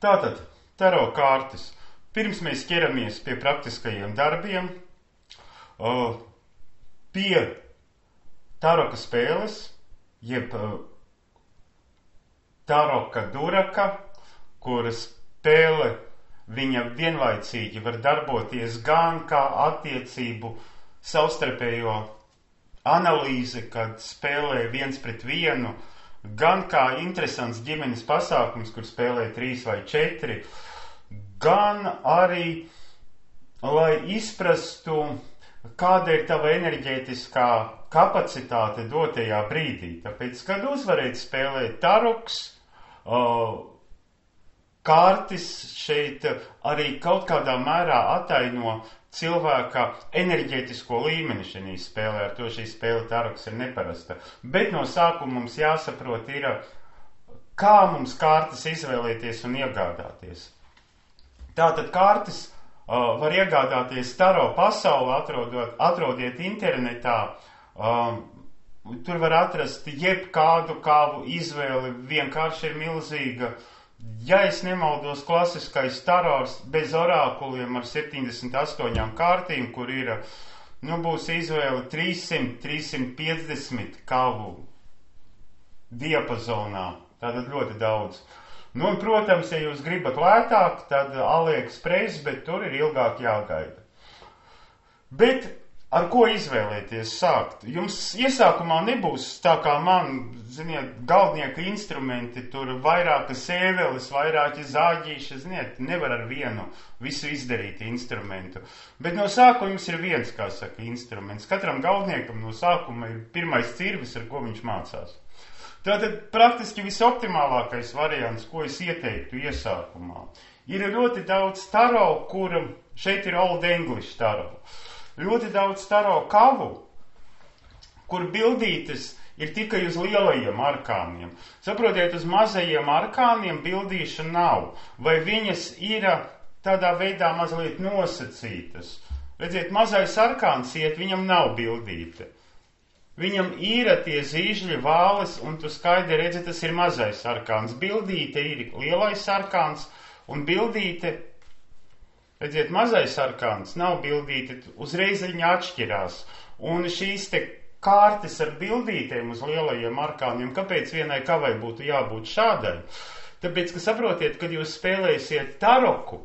Tātad, taro kārtas. Pirms mēs ķeramies pie praktiskajiem darbiem, pie taroka spēles, jeb taroka duraka, kuras spēle viņa vienlaicīgi var darboties gan kā attiecību savstarpējo analīze, kad spēlē 1-1, gan kā interesants ģimenes pasākums, kur spēlē 3 vai 4, gan arī, lai izprastu, kāda ir tava enerģētiskā kapacitāte dotajā brīdī. Tāpēc, kad uzvarēt spēlēt taroks, kārtis šeit arī kaut kādā mērā ataino cilvēka enerģētisko līmeni šajā spēlē, ar to šī spēle taroks ir neparasta. Bet no sākuma mums jāsaprot ir, kā mums kārtas izvēlēties un iegādāties. Tātad kārtas var iegādāties taro pasauli, atrodiet internetā, tur var atrast jebkādu kāvu izvēli, vienkārši ir milzīga. Ja es nemaldos, klasiskais tarors bez orākuliem ar 78 kārtīm, kur ir, būs izvēle 300-350 kavu diapazonā, tātad ļoti daudz. Un, protams, ja jūs gribat lētāk, tad AliExpress, bet tur ir ilgāk jāgaida. Bet ar ko izvēlēties sākt? Jums iesākumā nebūs tā kā man, galdnieka instrumenti, tur vairākas ēveles, vairāki zāģīši, nevar ar vienu visu izdarīt instrumentu. Bet no sākuma jums ir viens, kā saka, instruments. Katram galdniekam no sākuma ir pirmais cirvis, ar ko viņš mācās. Tātad praktiski visoptimālākais variants, ko es ieteiktu iesākumā, ir ļoti daudz taro, kur šeit ir Old English taro. Ļoti daudz taro kavu, kur bildītes ir tikai uz lielajiem arkāniem. Saprotiet, uz mazajiem arkāniem bildīša nav, vai viņas ir tādā veidā mazliet nosacītas. Redziet, mazais arkāns iet, viņam nav bildīte. Viņam ir tie zīžļi vāles, un tu skaidri redzi, tas ir mazais arkāns. Bildīte ir lielais arkāns, un bildīte, redziet, mazais arkāns nav bildīte, uzreiz viņa atšķirās. Un šīs te kārtas ar bildītēm uz lielajiem arkāniem, kāpēc vienai kavai būtu jābūt šādai? Tāpēc, ka saprotiet, kad jūs spēlēsiet taroku,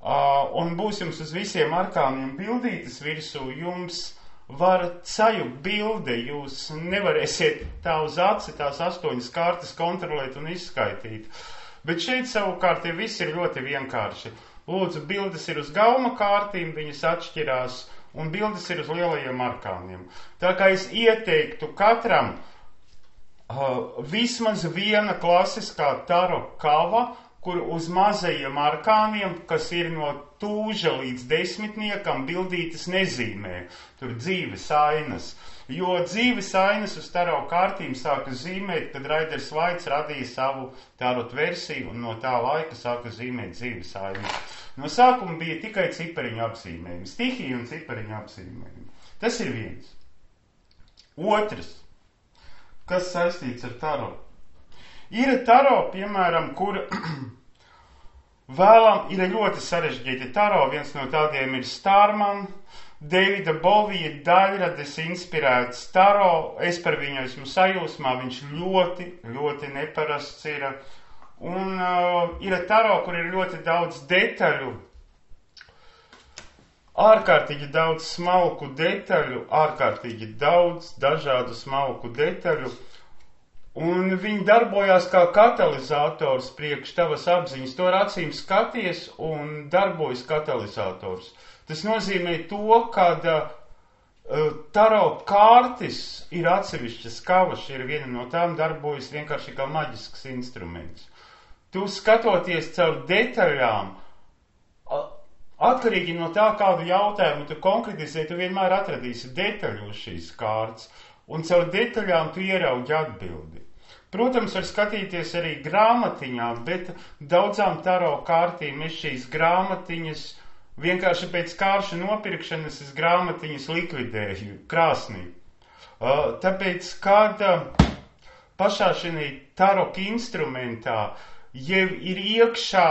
un būs jums uz visiem arkāniem bildītes virsū, jums var sajukt bilde, jūs nevarēsiet tā uz aci tās 8 kārtas kontrolēt un izskaitīt. Bet šeit savukārt viss ir ļoti vienkārši. Lūdzu, bildes ir uz gauma kārtīm, viņas atšķirās, un bildes ir uz lielajiem arkāniem. Tā kā es ieteiktu katram vismaz viena klasiskā taro kava, kur uz mazajiem arkāniem, kas ir no tūža līdz 10, bildītes nezīmē. Tur dzīves ainas. Jo dzīves ainas uz taro kārtīm sāka zīmēt, kad Raiders Vaits radīja savu tarot versiju, un no tā laika sāka zīmēt dzīves ainas. No sākuma bija tikai cipariņu apzīmējumi, stihiju un cipariņu apzīmējumi. Tas ir viens. Otrs, kas saistīts ar taro. Ir taro, piemēram, kur vēlam ir ļoti sarežģīti taro. Viens no tādiem ir Starman, Davida Bovija daļrades inspirēts taro. Es par viņu esmu sajūsmā, viņš ļoti, ļoti neparasts ir. Un ir taro, kur ir ļoti daudz detaļu, ārkārtīgi daudz smalku detaļu, ārkārtīgi daudz dažādu smalku detaļu. Un viņi darbojās kā katalizators priekš tavas apziņas. To ar acīm skaties un darbojas katalizators. Tas nozīmē to, ka taro kārtis ir atsevišķas kavas, ir viena no tām darbojas vienkārši kā maģisks instruments. Tu skatoties caur detaļām, atkarīgi no tā, kādu jautājumu tu konkretizē, tu vienmēr atradīsi detaļu uz šīs kārtas, un caur detaļām tu ieraugi atbildi. Protams, var skatīties arī grāmatiņā, bet daudzām taro kārtīm es šīs grāmatiņas vienkārši pēc kāršu nopirkšanas es grāmatiņas likvidēju krāsnī. Tāpēc, kad pašā šī tarok instrumentā jau ir iekšā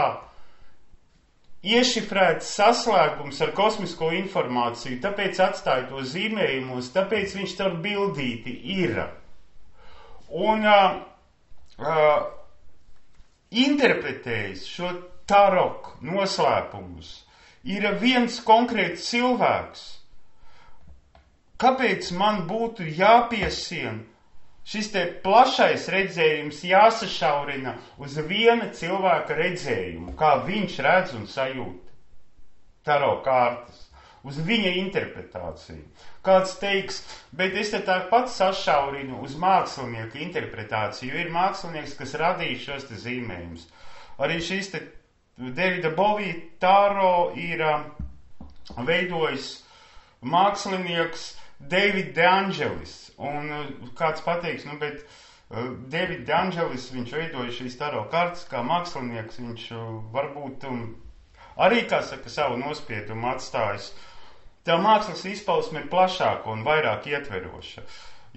iešifrēts saslēgums ar kosmisko informāciju, tāpēc atstāja to zīmējumos, tāpēc viņš tur bildīti ir. Un interpretējis šo tarok noslēpumus ir viens konkrēts cilvēks. Kāpēc man būtu jāpiesien šis te plašais redzējums jāsašaurina uz viena cilvēka redzējumu, kā viņš redz un sajūt taro kārtas, uz viņa interpretāciju. Kāds teiks, bet es te tāpat sašaurinu uz mākslinieku interpretāciju, jo ir mākslinieks, kas radīja šos te zīmējumus. Arī šis te Davida Bovija taro ir veidojis mākslinieks David DeAngelis. Un kāds pateiks, bet David DeAngelis, viņš veidoja šīs taro kartas kā mākslinieks, viņš varbūt arī, kā saka, savu nospiedumu atstājis. Tā mākslas izpausme ir plašāka un vairāk ietveroša.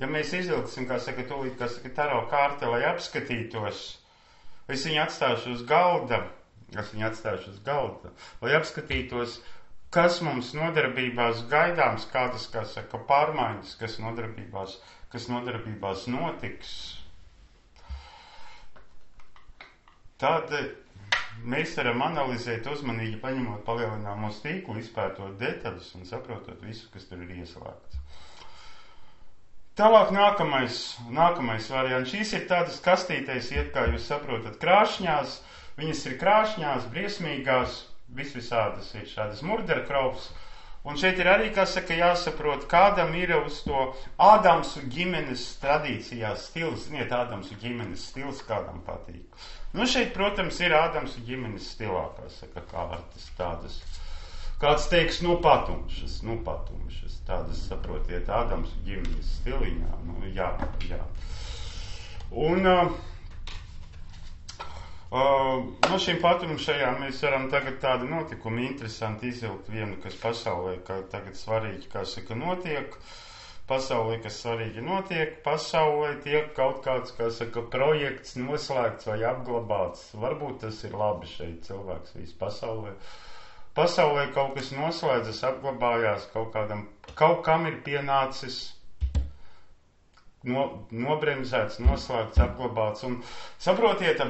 Ja mēs izvilksim, kā saka, tūlīt, kā saka, taro karta, lai apskatītos, es viņu atstāšu uz galda, lai apskatītos, kas mums nodarbībās gaidāms, kādas, kā saka, pārmaiņas, kas nodarbībās notiks. Tad mēs varam analizēt uzmanīgi, paņemot palielināmo stīklu, izpētot detaļas un saprotot visu, kas tur ir ieslēgts. Tālāk nākamais variants. Šīs ir tādas kastītēs iet, kā jūs saprotat, krāšņās. Viņas ir krāšņās, briesmīgās, visvisādas ir šādas murderkraufs. Un šeit ir arī, kā saka, jāsaprot, kādam ir uz to Ādamsu ģimenes tradīcijās stils. Ziniet, Ādamsu ģimenes stils kādam patīk. Šeit, protams, ir Ādamsu ģimenes stilā, kā saka, kārtas tādas. Kāds teiks, patumšas. Tādas, saprotiet, Ādamsu ģimenes stiliņā. Jā. Un no šīm patumšajām mēs varam tagad tādu notikumu interesanti izvilkt vienu, kas pasaulē, kā tagad svarīgi, kā saka, notiek. Pasaulē, kas svarīgi notiek, pasaulē tiek kaut kāds, kā saka, projekts noslēgts vai apglabāts. Varbūt tas ir labi šeit cilvēks viss pasaulē. Pasaulē kaut kas noslēdzas, apglabājās, kaut kam ir pienācis, nobremzēts, noslēgts, apglabāts. Un saprotiet,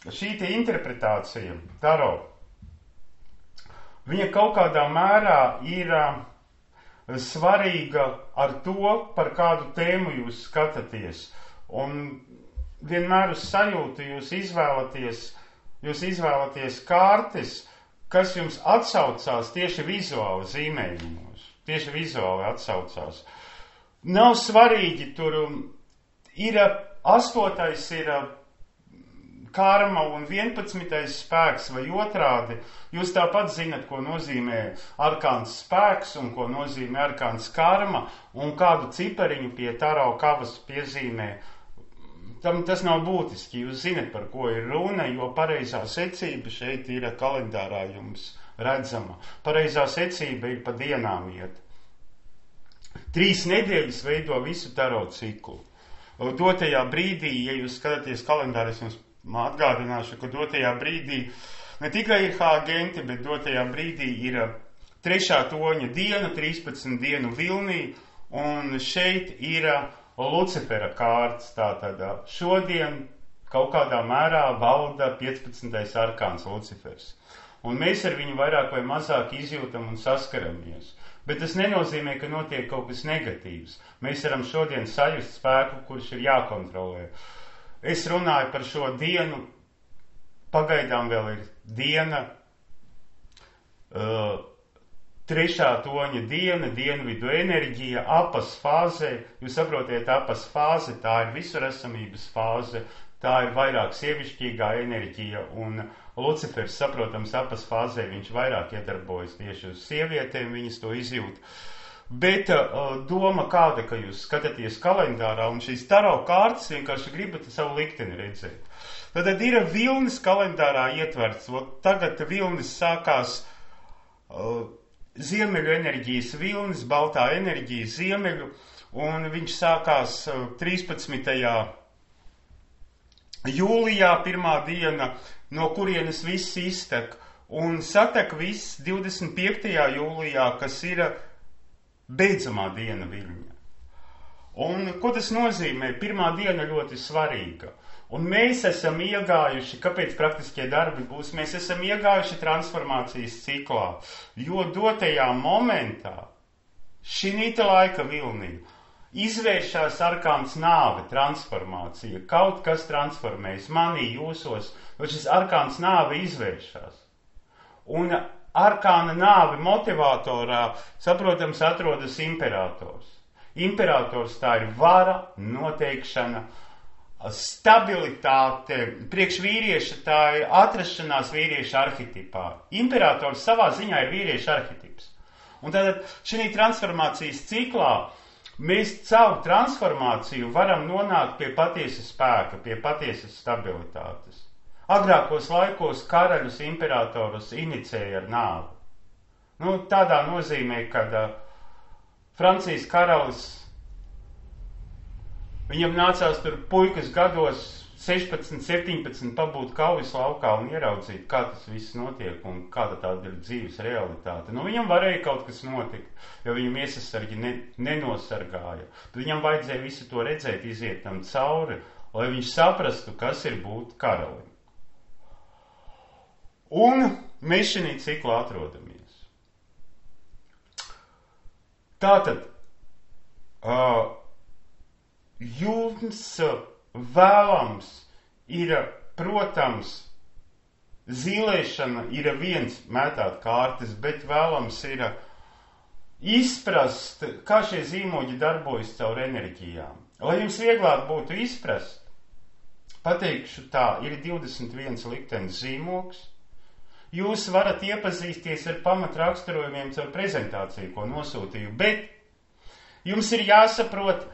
šī te interpretācija, taro, viņa kaut kādā mērā ir svarīga ar to, par kādu tēmu jūs skatāties. Un vienmēr uz sajūtu jūs izvēlaties kārtas, kas jums atsaucās tieši vizuāli zīmējumos. Tieši vizuāli atsaucās. Nav svarīgi, tur ir 8. ir karma un 11. spēks vai otrādi. Jūs tāpat zinat, ko nozīmē arkāns spēks un ko nozīmē arkāns karma un kādu cipariņu pie taro kavas piezīmē. Tas nav būtiski. Jūs zinat, par ko ir runa, jo pareizā secība šeit ir kalendārā jums redzama. Pareizā secība ir pa dienām iet. 3 nedēļas veido visu taro ciklu. Dotajā brīdī, ja jūs skatāties kalendārā, es jums atgādināšu, ka dotajā brīdī ne tikai ir H-agenti, bet dotajā brīdī ir 3. toņa diena, 13 dienu vilnī, un šeit ir Lucifera kārtas. Tātad šodien kaut kādā mērā valda 15. arkāns Lucifers. Un mēs ar viņu vairāk vai mazāk izjūtam un saskaramies. Bet tas nenozīmē, ka notiek kaut kas negatīvs. Mēs varam šodien sajust spēku, kurš ir jākontrolē. Es runāju par šo dienu, pagaidām vēl ir diena, 3. toņa diena, dienvidu enerģija, apas fāzē. Jūs saprotiet, apas fāze, tā ir visuresamības fāze, tā ir vairāk sievišķīgā enerģija, un Lucifers, saprotams, apas fāzē viņš vairāk iedarbojas tieši uz sievietēm, viņas to izjūt. Bet doma kāda, ka jūs skatāties kalendārā un šīs taro kārtas vienkārši gribat savu likteni redzēt. Tad ir vilnis kalendārā ietverts. Tagad vilnis sākās ziemeļu enerģijas vilnis, baltā enerģija ziemeļu, un viņš sākās 13. jūlijā pirmā diena, no kurienes viss iztek, un satek viss 25. jūlijā, kas ir beidzamā diena Viļņa. Un ko tas nozīmē? Pirmā diena ļoti svarīga. Un mēs esam iegājuši, kāpēc praktiskie darbi būs, mēs esam iegājuši transformācijas ciklā, jo dotajā momentā, šinīta laika vilnī, izvēršās arkāns nāve, transformācija, kaut kas transformējas manī, jūsos, jo šis arkāns nāve izvēršās. Un arkāna nāve motivatorā, saprotams, atrodas imperators. Imperators tā ir vara, noteikšana, stabilitāte, priekš vīrieša tā ir atrašanās vīrieša arhetipā. Imperators savā ziņā ir vīrieša arhetips. Un tātad šī transformācijas ciklā mēs caur transformāciju varam nonākt pie patiesa spēka, pie patiesas stabilitātes. Agrākos laikos karaļus imperatorus inicēja ar nāvi. Tādā nozīmē, kad Francijas karalis, viņam nācās tur puikas gados 16, 17 pabūt kaujas laukā un ieraudzīt, kā tas viss notiek un kāda tāda ir dzīves realitāte. Viņam varēja kaut kas notikt, jo viņam iesasargi nenosargāja. Tad viņam vajadzēja visu to redzēt, iziet tam cauri, lai viņš saprastu, kas ir būt karalim. Un mēs šī ciklā atrodamies. Tātad, jums vēlams ir, protams, zīlēšana ir viens mētāt kārtas, bet vēlams ir izprast, kā šie zīmoģi darbojas caur enerģijām. Lai jums vieglāk būtu izprast, pateikšu tā, ir 21 liktenis zīmogs. Jūs varat iepazīsties ar pamatraksturojumiem caur prezentāciju, ko nosūtīju, bet jums ir jāsaprot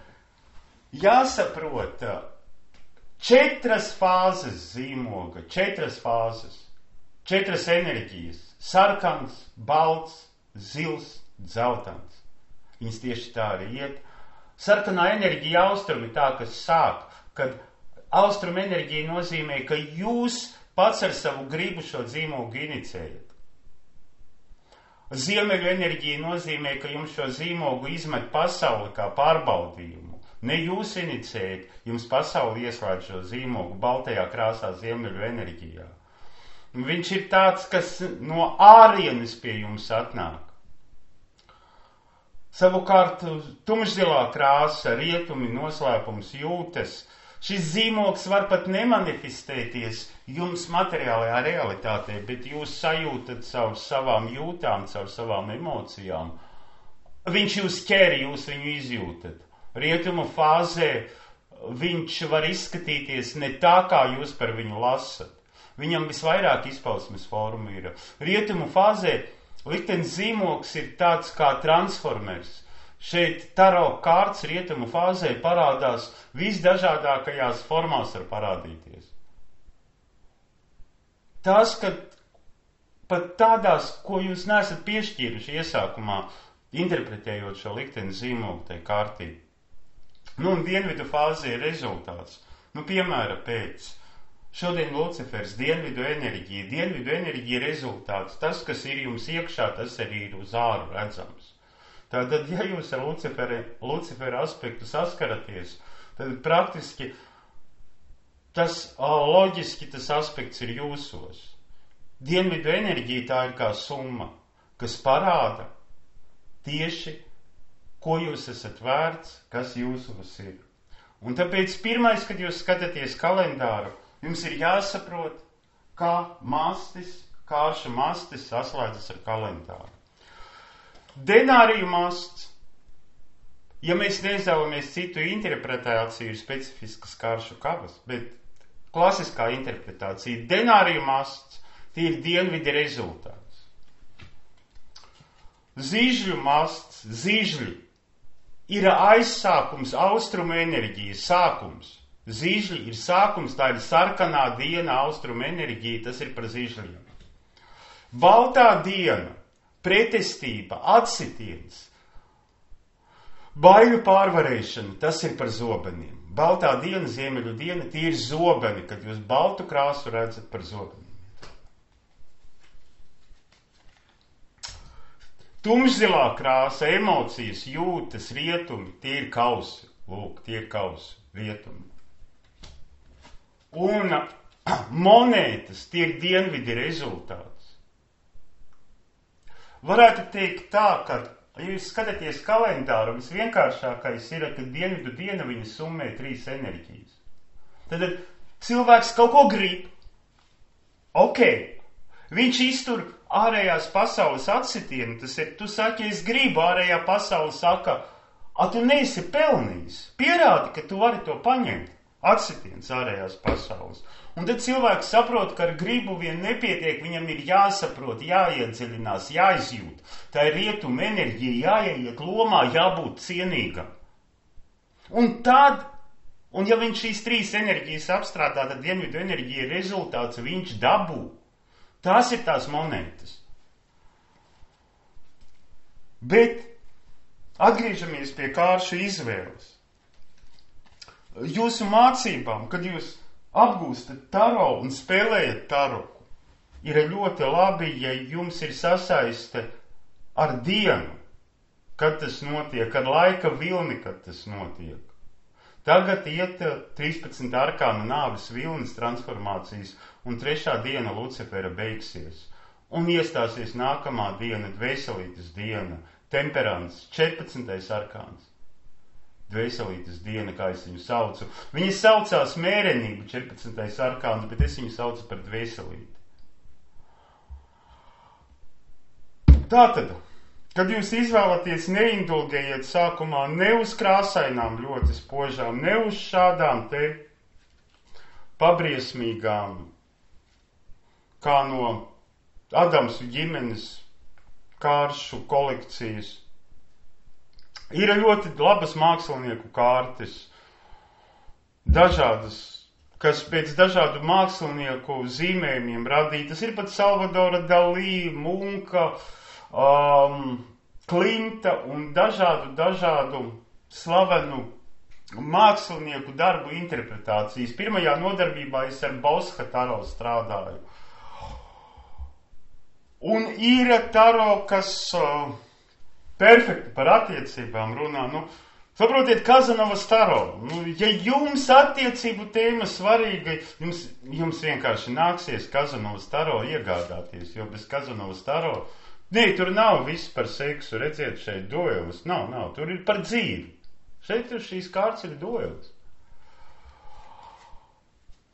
4 fāzes zīmoga, 4 fāzes, 4 enerģijas, sarkans, balts, zils, dzeltens. Viņas tieši tā arī iet. Sarkanā enerģija austrumi tā, kas sāk, kad austrum enerģija nozīmē, ka jūs pats ar savu gribu šo zīmogu inicējat. Ziemeļu enerģija nozīmē, ka jums šo zīmogu izmet pasauli kā pārbaudījumu. Ne jūs inicējat, jums pasauli ieslēdz šo zīmogu baltajā krāsā ziemeļu enerģijā. Viņš ir tāds, kas no ārienes pie jums atnāk. Savukārt tumšzilā krāsa, rietumi, noslēpums, jūtas. Šis zīmogs var pat nemanifestēties jums materiālajā realitātē, bet jūs sajūtat caur savām jūtām, caur savām emocijām. Viņš jūs ķer, jūs viņu izjūtat. Rietumu fāzē viņš var izskatīties ne tā, kā jūs par viņu lasat. Viņam visvairāk izpausmes formu ir. Rietumu fāzē liktenis zīmogs ir tāds kā transformers. Šeit taro kārts rietumu fāzē parādās visdažādākajās formās var parādīties. Tas, ka pat tādās, ko jūs neesat piešķīruši iesākumā, interpretējot šo likteni zīmogu tai kārtī. Un dienvidu fāzē ir rezultāts. Piemēram, pēc šodien Lucifers, dienvidu enerģija. Dienvidu enerģija ir rezultāts. Tas, kas ir jums iekšā, tas arī ir uz āru redzams. Tātad, ja jūs ar Lucifera aspektu saskaraties, tad praktiski loģiski tas aspekts ir jūsos. Dienvidu enerģija tā ir kā summa, kas parāda tieši, ko jūs esat vērts, kas jūsos ir. Un tāpēc pirmais, kad jūs skatāties kalendāru, jums ir jāsaprot, kā kārša mastis saslēdzas ar kalendāru. Denāriju masts, ja mēs neizvēlamies citu interpretāciju, ir specifiskas kāršu kavas, bet klasiskā interpretācija, denāriju masts, tie ir dienvidi rezultāts. Zīžļu masts, zīžļi, ir aizsākums, austrumu enerģija, sākums. Zīžļi ir sākums, tā ir sarkanā diena, austrumu enerģija, tas ir par zīžļiem. Baltā diena, pretestība, atsitiens, baiļu pārvarēšana, tas ir par zobeniem. baltā diena, ziemeļu diena, tie ir zobeni, kad jūs baltu krāsu redzat par zobeni. Tumšzilā krāsa, emocijas, jūtas, rietumi, tie ir kausi. Lūk, tie ir kausi, rietumi. Un monētas, tie ir dienvidi rezultāts. Varētu teikt tā, ka, ja jūs skatāties kalendāru, visvienkāršākais ir, ka dienvidu diena viņa summē 3 enerģijas. Tad cilvēks kaut ko grib. Ok. Viņš iztur ārējās pasaules atsitienu, tas ir, tu saki, es gribu, ārējā pasaule saka, tu neesi pelnījis. Pierādi, ka tu vari to paņemt. Atsitiens ārējās pasaules. Un tad cilvēks saprot, ka ar gribu vien nepietiek, viņam ir jāsaprot, jāiedziļinās, jāizjūt. Tā ir rietuma enerģija, jāieiet lomā, jābūt cienīgam. Un ja viņš šīs 3 enerģijas apstrādā, tad dienvidu enerģija ir rezultāts, viņš dabū. Tās ir tās monētas. Bet atgriežamies pie kāršu izvēles. Jūsu mācībām, kad jūs apgūstat taro un spēlējat taro, ir ļoti labi, ja jums ir sasaiste ar dienu, kad tas notiek, ar laika vilni, kad tas notiek. Tagad iet 13 arkāna nāves vilnis transformācijas, un 3. diena Lucifera beigsies. Un iestāsies nākamā diena, dvēselītes diena, temperants, 14. arkāns. Dvēselītes diena, kā es viņu saucu. Viņa saucās mērenība, 14. arkāns, bet es viņu saucu par dvēselīti. Tātad, kad jūs izvēlaties, neindulgējiet sākumā ne uz krāsainām ļoti spožām, ne uz šādām te pabriesmīgām, kā no Adamsu ģimenes kāršu kolekcijas. Ir ļoti labas mākslinieku kārtas, dažādas, kas pēc dažādu mākslinieku zīmējumiem radītas. Ir pat Salvadora Dalī, Munka, Klimta un dažādu slavenu mākslinieku darbu interpretācijas. Pirmajā nodarbībā es ar Bosha taro strādāju. Un ir taro, kas perfekti par attiecībām runā. Saprotiet, Kazanovas taro. Ja jums attiecību tēma svarīga, jums vienkārši nāksies Kazanovas taro iegādāties, jo bez Kazanovas taro, tur nav viss par seksu, redziet, šeit duelis. Nav, tur ir par dzīvi. Šeit šīs kārtas ir duelis.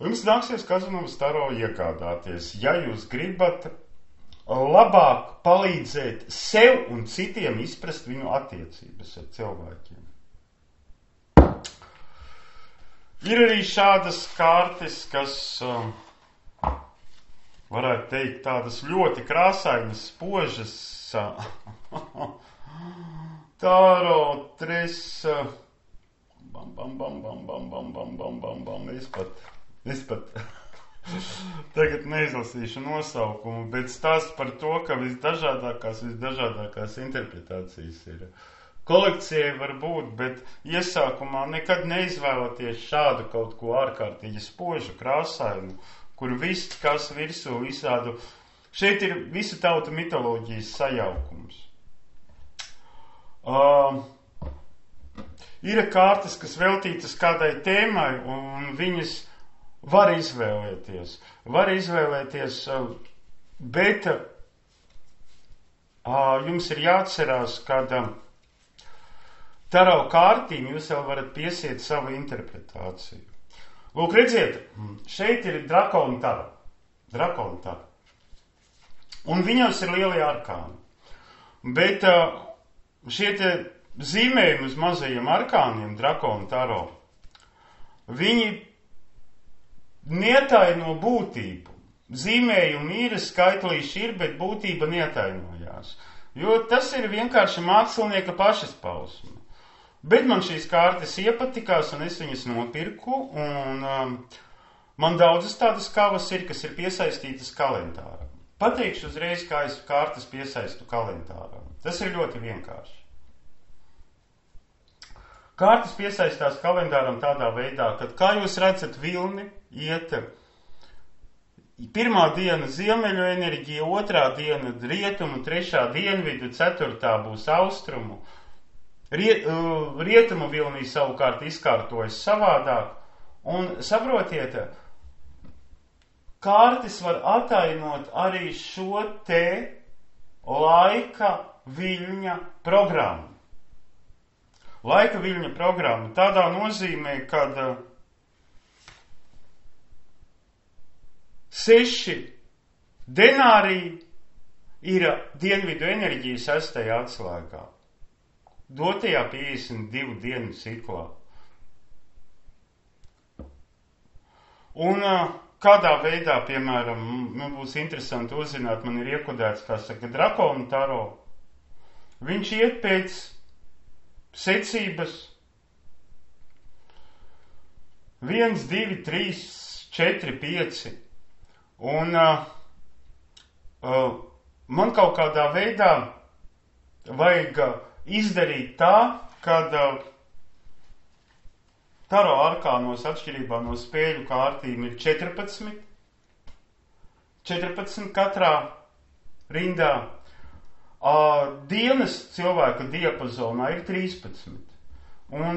Jums nāksies Kazanovas taro iegādāties, ja jūs gribat labāk palīdzēt sev un citiem izprast viņu attiecības ar cilvēkiem. Ir arī šādas kārtas, kas, varētu teikt, tādas ļoti krāsainas, spožas, taro, tres, es pat tagad neizlasīšu nosaukumu, bet stāst par to, ka visdažādākās interpretācijas ir. Kolekcijai var būt, bet iesākumā nekad neizvēlaties šādu kaut ko ārkārtīgi spožu, krāsainu, kur viss, kas virsū visādu. Šeit ir visu tautu mitoloģijas sajaukums. Ir kārtas, kas veltītas kādai tēmai, un viņas var izvēlēties, bet jums ir jāatcerās, ka taro kārtīm jūs jau varat piesiet savu interpretāciju. Lūk, redziet, šeit ir drakona taro. Un viņos ir lielie arkāni. Bet šie te zīmējumi uz mazajiem arkāniem, drakona taro, viņi neataino būtību. Zīmējumi ir, skaitlīši ir, bet būtība neatainojās. Jo tas ir vienkārši mākslinieka pašizpausme. Bet man šīs kārtas iepatikās, un es viņas nopirku, un man daudzas tādas kavas ir, kas ir piesaistītas kalendāram. Pateikšu uzreiz, kā es kārtas piesaistu kalendāram. Tas ir ļoti vienkārši. Kārtas piesaistās kalendāram tādā veidā, ka, kā jūs redzat, vilni iet pirmā diena ziemeļu enerģija, otrā diena rietumu, trešā dienvidu, ceturtā būs austrumu. Rietumu vilnī savukārt izkārtojas savādāk. Un saprotiet, kārtis var atainot arī šo te laika viļņa programmu. Laika viļņa programma tādā nozīmē, kad 6 denāriji ir dienvidu enerģija 6. atslēgā, dotajā 52 dienu ciklā. Un kādā veidā, piemēram, man būs interesanti uzzināt, man ir iekodēts, kā saka, Drakona taro. Viņš iet pēc secības 1, 2, 3, 4, 5. Un man kaut kādā veidā vajag izdarīt tā, kad taro arkānos atšķirībā no spēļu kārtīm ir 14 katrā rindā. Dienas cilvēka diapazonā ir 13. Un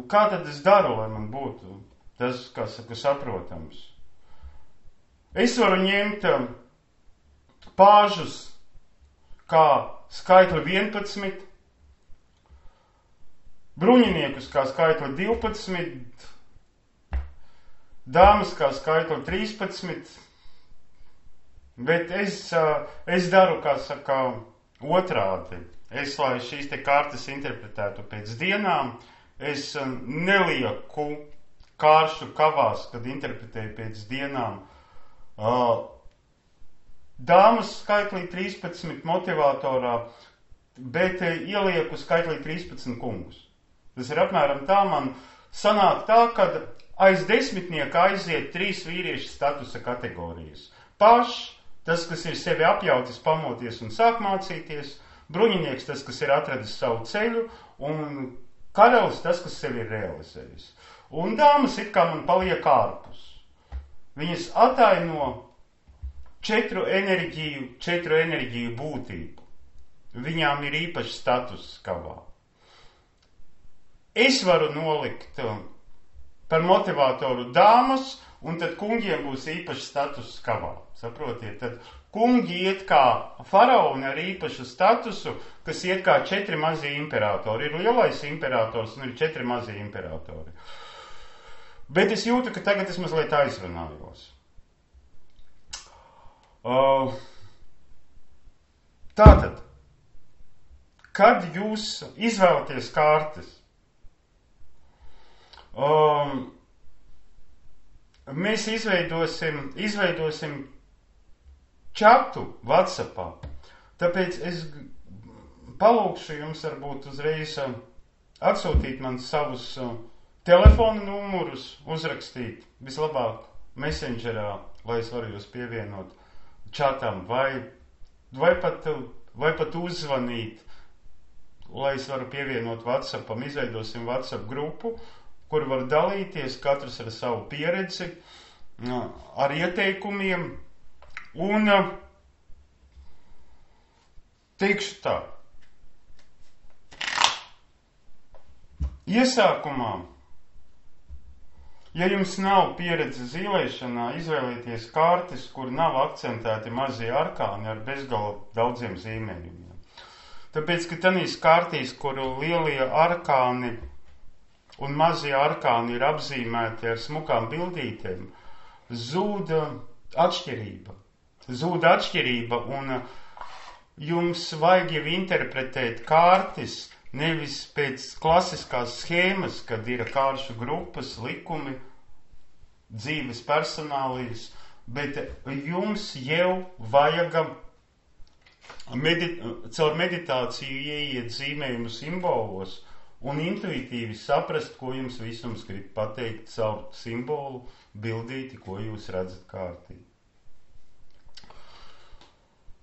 kā tad es daru, lai man būtu tas, kā saka, saprotams? Es varu ņemt pāžus kā skaitli 11, bruņiniekus kā skaitli 12, dāmas kā skaitli 13, bet es daru, kā saka, otrādi. Es, lai šīs te kārtas interpretētu pēc dienām, es nelieku kāršu kavās, kad interpretēju pēc dienām. Dāmas skaitlī 13 motivatorā, bet ielieku skaitlī 13 kungus. Tas ir apmēram tā, man sanāk tā, kad aiz desmitnieka aiziet 3 vīriešu statusa kategorijas. Pašs, tas, kas ir sevi apjautis, pamoties un sāk mācīties, bruņinieks, tas, kas ir atradis savu ceļu, un karalis, tas, kas sevi ir realizējis. Un dāmas it kā man paliek ārpus. Viņas ataino 4 enerģiju būtību. Viņām ir īpašs status skavā. Es varu nolikt par motivātoru dāmas, un tad kungiem būs īpašs status skavā. Saprotiet, tad kungi iet kā faraoni ar īpašu statusu, kas iet kā 4 mazie imperatori. Ir lielais imperators un ir 4 mazie imperatori. Bet es jūtu, ka tagad es mazliet aizrunājos. Tātad, kad jūs izvēlaties kārtas, mēs izveidosim čatu WhatsAppā. Tāpēc es palūkšu jums varbūt uzreiz atsūtīt man savus telefona numurus, uzrakstīt vislabāk Messengerā, lai es varu jūs pievienot čatam, vai pat uzzvanīt, lai es varu pievienot WhatsAppam. Izveidosim WhatsApp grupu, kur var dalīties katrs ar savu pieredzi, ar ieteikumiem, un teikšu tā. Iesākumā, ja jums nav pieredze zīlēšanā, izvēlieties kārtas, kur nav akcentēti mazie arkāni ar bezgala daudziem zīmējumiem. Tāpēc, ka tanīs kārtīs, kuru lielie arkāni un mazie arkāni ir apzīmēti ar smukām bildītēm, zūd atšķirība, un jums vajag jau interpretēt kārtas nevis pēc klasiskās schēmas, kad ir kāršu grupas, likumi, dzīves personālijas, bet jums jau vajag caur meditāciju ieiet zīmējumu simbolos un intuitīvi saprast, ko jums visums grib pateikt caur simbolu, bildīti, ko jūs redzat kārtī.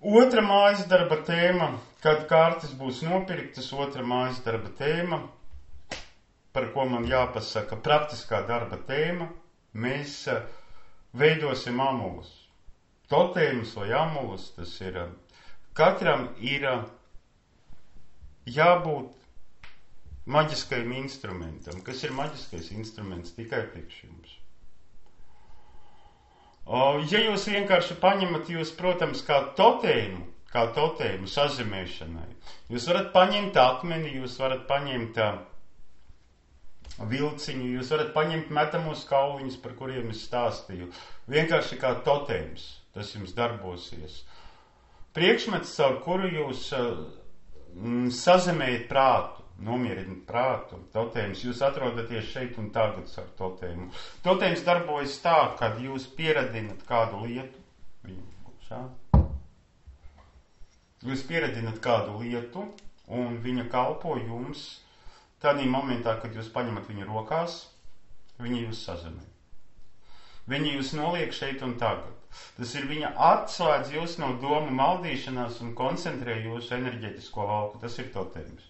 Otra mājas darba tēma, kad kārtas būs nopirktas, otra mājas darba tēma par ko man jāpasaka praktiskā darba tēma, mēs veidosim amulus. Totēmus vai amulus, tas ir, katram ir jābūt maģiskajam instrumentam. Kas ir maģiskais instruments? Tikai priekš jums. Ja jūs vienkārši paņemat jūs, protams, kā totēmu sazemēšanai, jūs varat paņemt akmeni, jūs varat paņemt vilciņu, jūs varat paņemt metamos kauliņus, par kuriem es stāstīju. Vienkārši kā totēms, tas jums darbosies. Priekšmets, caur kuru jūs sazemējat prātu, nomierināt prātu, totēms, jūs atrodaties šeit un tagad ar totēmu. Totēms darbojas tā, kad jūs pieradinat kādu lietu, jūs pieradinat kādu lietu, un viņa kalpo jums tādā momentā, kad jūs paņemat viņu rokās, viņa jūs sazemē. Viņa jūs noliek šeit un tagad. Tas ir viņa atslēdz jūs no domu maldīšanās un koncentrē jūsu enerģetisko lauku. Tas ir totēms.